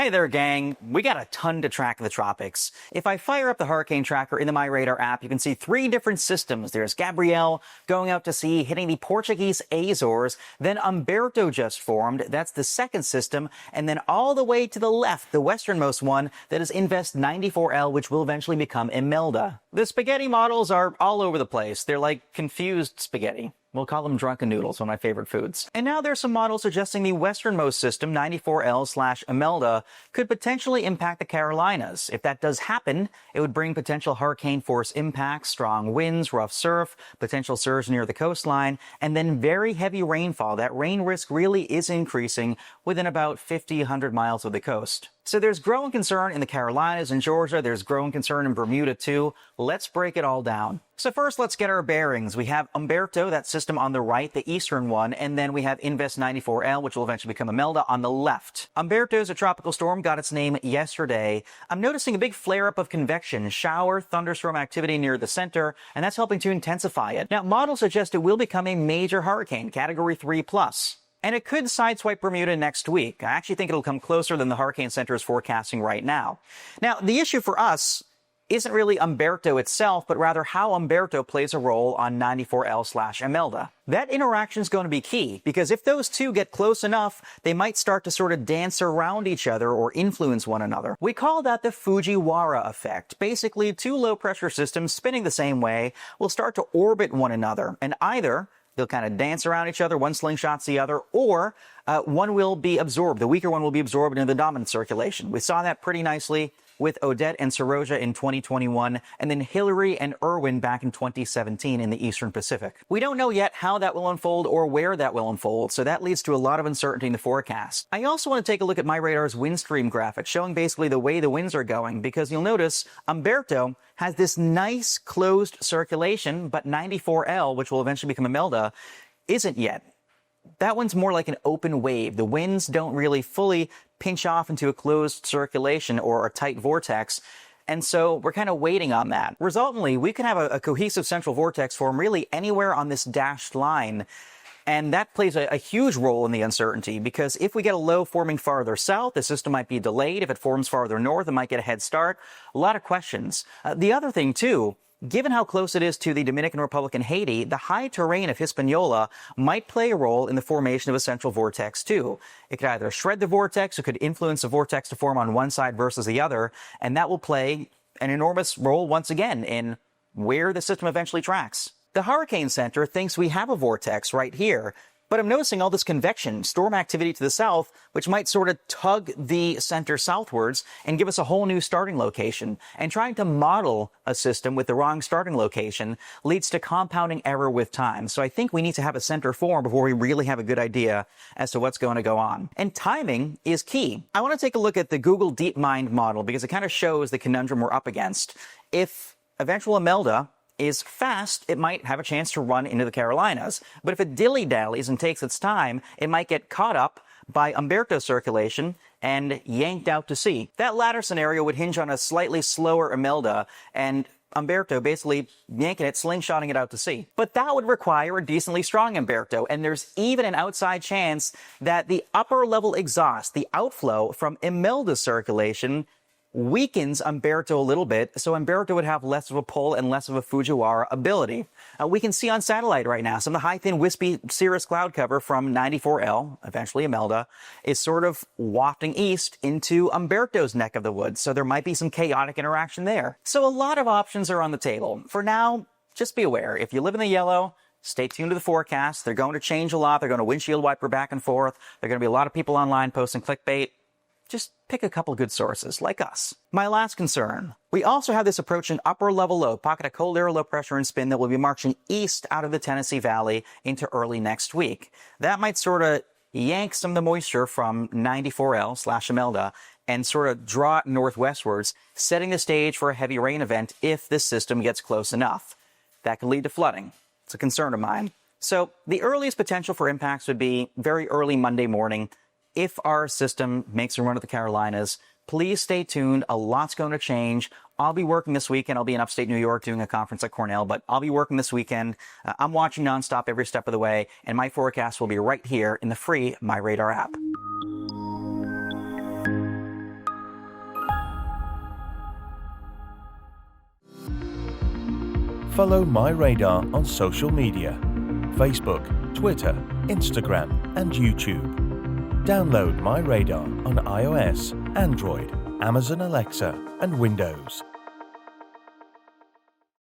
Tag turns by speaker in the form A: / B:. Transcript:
A: Hey there, gang. We got a ton to track in the tropics. If I fire up the hurricane tracker in the MyRadar app, you can see 3 different systems. There's Gabrielle going out to sea, hitting the Portuguese Azores. Then Humberto just formed. That's the second system. And then all the way to the left, the westernmost one, that is Invest 94L, which will eventually become Imelda. The spaghetti models are all over the place. They're like confused spaghetti. We'll call them drunken noodles, one of my favorite foods. And now there's some models suggesting the westernmost system, 94L/Imelda, could potentially impact the Carolinas. If that does happen, it would bring potential hurricane force impacts, strong winds, rough surf, potential surge near the coastline, and then very heavy rainfall. That rain risk really is increasing within about 100 miles of the coast. So there's growing concern in the Carolinas and Georgia. There's growing concern in Bermuda too. Let's break it all down. So first, let's get our bearings. We have Humberto, that system on the right, the eastern one, and then we have Invest 94L, which will eventually become Imelda, on the left. Humberto is a tropical storm, got its name yesterday. I'm noticing a big flare-up of convection, shower, thunderstorm activity near the center, and that's helping to intensify it. Now, models suggest it will become a major hurricane, Category 3+. And it could sideswipe Bermuda next week. I actually think it'll come closer than the Hurricane Center is forecasting right now. Now, the issue for us isn't really Humberto itself, but rather how Humberto plays a role on 94L/Imelda. That interaction is going to be key, because if those two get close enough, they might start to sort of dance around each other or influence one another. We call that the Fujiwara effect. Basically, 2 low-pressure systems spinning the same way will start to orbit one another, and either they'll kind of dance around each other, one slingshots the other, or one will be absorbed. The weaker one will be absorbed into the dominant circulation. We saw that pretty nicely with Odette and Saroja in 2021, and then Hillary and Irwin back in 2017 in the Eastern Pacific. We don't know yet how that will unfold or where that will unfold, so that leads to a lot of uncertainty in the forecast. I also want to take a look at MyRadar's wind stream graphic, showing basically the way the winds are going, because you'll notice Humberto has this nice closed circulation, but 94L, which will eventually become Imelda, isn't yet. That one's more like an open wave. The winds don't really fully pinch off into a closed circulation or a tight vortex, and so we're kind of waiting on that. Resultantly, we can have a cohesive central vortex form really anywhere on this dashed line, and that plays a huge role in the uncertainty, because if we get a low forming farther south, the system might be delayed. If it forms farther north, it might get a head start. A lot of questions. The other thing, too, given how close it is to the Dominican Republic and Haiti, the high terrain of Hispaniola might play a role in the formation of a central vortex, too. It could either shred the vortex, or could influence the vortex to form on one side versus the other, and that will play an enormous role once again in where the system eventually tracks. The Hurricane Center thinks we have a vortex right here, but I'm noticing all this convection, storm activity to the south, which might sort of tug the center southwards and give us a whole new starting location. And trying to model a system with the wrong starting location leads to compounding error with time. So I think we need to have a center form before we really have a good idea as to what's going to go on. And timing is key. I want to take a look at the Google DeepMind model, because it kind of shows the conundrum we're up against. If eventual Imelda is fast, it might have a chance to run into the Carolinas. But if it dilly-dallies and takes its time, it might get caught up by Humberto circulation and yanked out to sea. That latter scenario would hinge on a slightly slower Imelda, and Humberto basically yanking it, slingshotting it out to sea. But that would require a decently strong Humberto, and there's even an outside chance that the upper-level exhaust, the outflow from Imelda circulation, weakens Humberto a little bit, so Humberto would have less of a pull and less of a Fujiwara ability. We can see on satellite right now some of the high, thin, wispy cirrus cloud cover from 94L, eventually Imelda, is sort of wafting east into Humberto's neck of the woods, so there might be some chaotic interaction there. So a lot of options are on the table. For now, just be aware. If you live in the yellow, stay tuned to the forecast. They're going to change a lot. They're going to windshield wiper back and forth. There are going to be a lot of people online posting clickbait. Just pick a couple good sources, like us. My last concern. We also have this approaching upper-level low, pocket of cold air, low pressure, and spin that will be marching east out of the Tennessee Valley into early next week. That might sort of yank some of the moisture from 94L/Imelda and sort of draw it northwestwards, setting the stage for a heavy rain event if this system gets close enough. That could lead to flooding. It's a concern of mine. So the earliest potential for impacts would be very early Monday morning. If our system makes a run at the Carolinas, please stay tuned. A lot's going to change. I'll be working this weekend. I'll be in upstate New York doing a conference at Cornell, but I'll be working this weekend. I'm watching nonstop every step of the way, and my forecast will be right here in the free MyRadar app.
B: Follow MyRadar on social media: Facebook, Twitter, Instagram, and YouTube. Download MyRadar on iOS, Android, Amazon Alexa, and Windows.